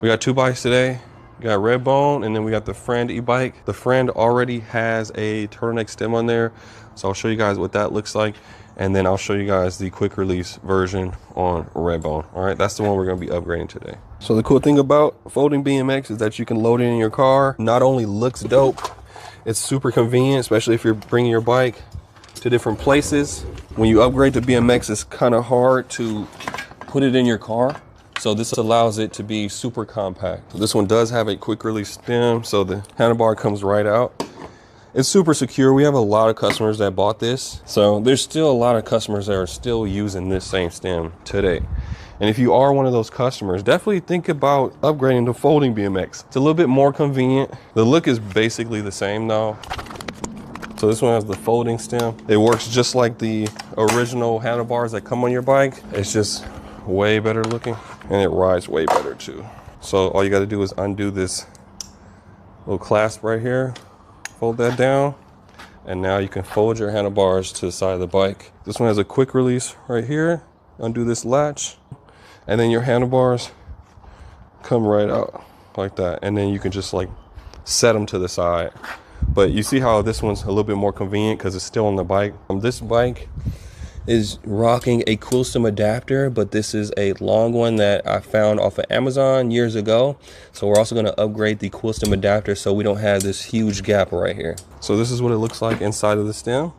We got two bikes today. We got Redbone, and then we got the Friend e-bike. The Friend already has a turtleneck stem on there, so I'll show you guys what that looks like, and then I'll show you guys the quick release version on Redbone. All right, that's the one we're gonna be upgrading today. So the cool thing about folding BMX is that you can load it in your car. Not only looks dope, it's super convenient, especially if you're bringing your bike to different places. When you upgrade to BMX, it's kind of hard to put it in your car. So this allows it to be super compact. This one does have a quick release stem, so the handlebar comes right out. It's super secure. We have a lot of customers that bought this. So there's still a lot of customers that are still using this same stem today. And if you are one of those customers, definitely think about upgrading to folding BMX. It's a little bit more convenient. The look is basically the same though. So this one has the folding stem. It works just like the original handlebars that come on your bike. It's just way better looking, and it rides way better too. So all you got to do is undo this little clasp right here, fold that down, and now you can fold your handlebars to the side of the bike. This one has a quick release right here. Undo this latch, and then your handlebars come right out like that, and then you can just like set them to the side. But you see how this one's a little bit more convenient because it's still on the bike. This bike is rocking a cool stem adapter, but this is a long one that I found off of Amazon years ago. So we're also going to upgrade the cool stem adapter so we don't have this huge gap right here. So this is what it looks like inside of the stem.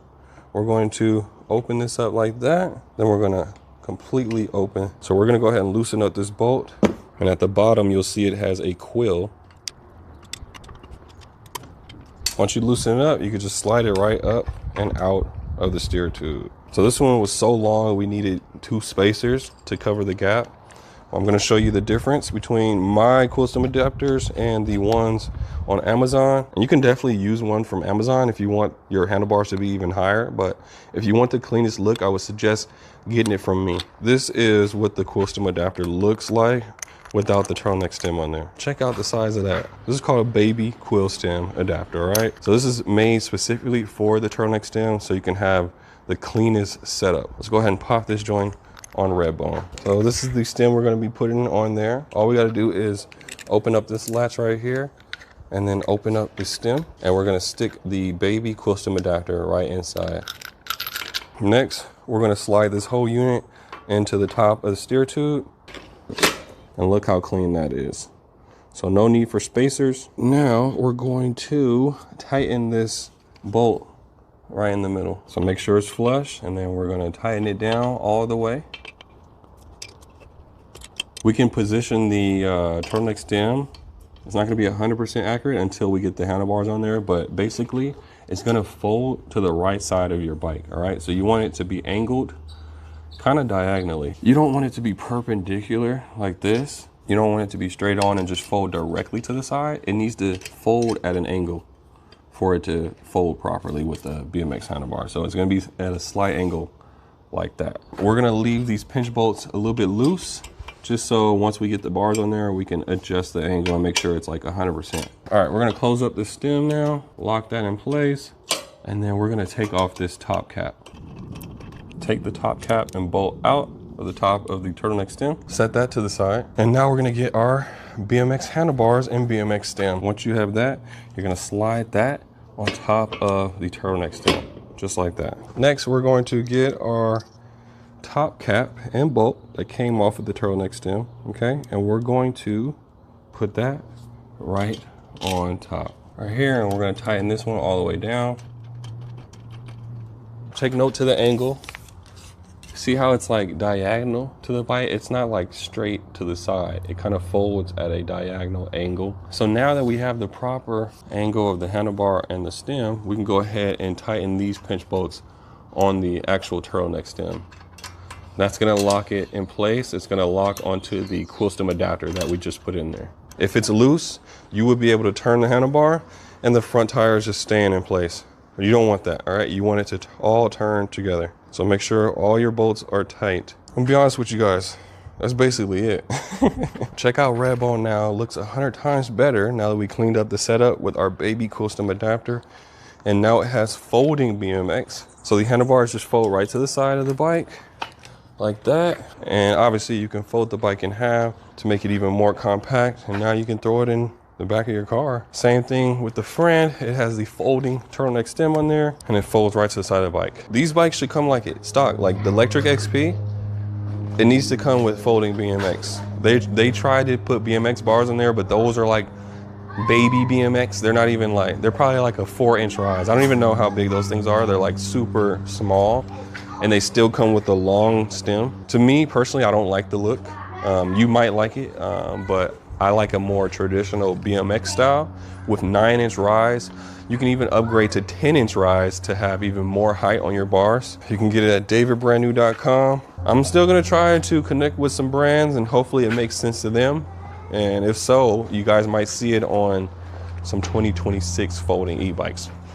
We're going to open this up like that. Then we're going to completely open. So we're going to go ahead and loosen up this bolt. And at the bottom, you'll see it has a quill. Once you loosen it up, you can just slide it right up and out of the steer tube. So this one was so long, we needed 2 spacers to cover the gap. I'm going to show you the difference between my cool stem adapters and the ones on Amazon. And you can definitely use one from Amazon if you want your handlebars to be even higher. But if you want the cleanest look, I would suggest getting it from me. This is what the cool stem adapter looks like without the turtleneck stem on there. Check out the size of that. This is called a baby quill stem adapter, all right? So this is made specifically for the turtleneck stem so you can have the cleanest setup. Let's go ahead and pop this joint on Redbone. So this is the stem we're gonna be putting on there. All we gotta do is open up this latch right here and then open up the stem, and we're gonna stick the baby quill stem adapter right inside. Next, we're gonna slide this whole unit into the top of the steer tube, and look how clean that is. So no need for spacers. Now we're going to tighten this bolt right in the middle. So make sure it's flush, and then we're going to tighten it down all the way. We can position the turtleneck stem. It's not going to be 100% accurate until we get the handlebars on there, but basically it's going to fold to the right side of your bike. All right, so you want it to be angled kind of diagonally. You don't want it to be perpendicular like this. You don't want it to be straight on and just fold directly to the side. It needs to fold at an angle for it to fold properly with the BMX handlebar. So it's going to be at a slight angle like that. We're going to leave these pinch bolts a little bit loose, just so once we get the bars on there, we can adjust the angle and make sure it's like 100%. All right, we're going to close up the stem now, lock that in place, and then we're going to take off this top cap. Take the top cap and bolt out of the top of the turtleneck stem. Set that to the side. And now we're gonna get our BMX handlebars and BMX stem. Once you have that, you're gonna slide that on top of the turtleneck stem, just like that. Next, we're going to get our top cap and bolt that came off of the turtleneck stem, okay? And we're going to put that right on top, right here, and we're gonna tighten this one all the way down. Take note to the angle. See how it's like diagonal to the bike? It's not like straight to the side. It kind of folds at a diagonal angle. So now that we have the proper angle of the handlebar and the stem, we can go ahead and tighten these pinch bolts on the actual turtleneck stem. That's gonna lock it in place. It's gonna lock onto the quill stem adapter that we just put in there. If it's loose, you would be able to turn the handlebar and the front tire is just staying in place. But you don't want that, all right? You want it to all turn together. So make sure all your bolts are tight. I'm gonna be honest with you guys, that's basically it. Check out Redbone now. It looks 100 times better now that we cleaned up the setup with our baby quill stem adapter. And now it has folding BMX. So the handlebars just fold right to the side of the bike. like that. And obviously you can fold the bike in half to make it even more compact, and now you can throw it in the back of your car. Same thing with the Friend. It has the folding turtleneck stem on there, and it folds right to the side of the bike. These bikes should come like it stock, like the electric XP. It needs to come with folding BMX. They tried to put BMX bars in there, but those are like baby BMX. They're not even like, they're probably like a 4-inch rise. I don't even know how big those things are. They're like super small, and they still come with a long stem. To me personally, I don't like the look. You might like it, but I like a more traditional BMX style with 9-inch rise. You can even upgrade to 10-inch rise to have even more height on your bars. You can get it at davidbrandnew.com. I'm still gonna try to connect with some brands, and hopefully it makes sense to them. And if so, you guys might see it on some 2026 folding e-bikes.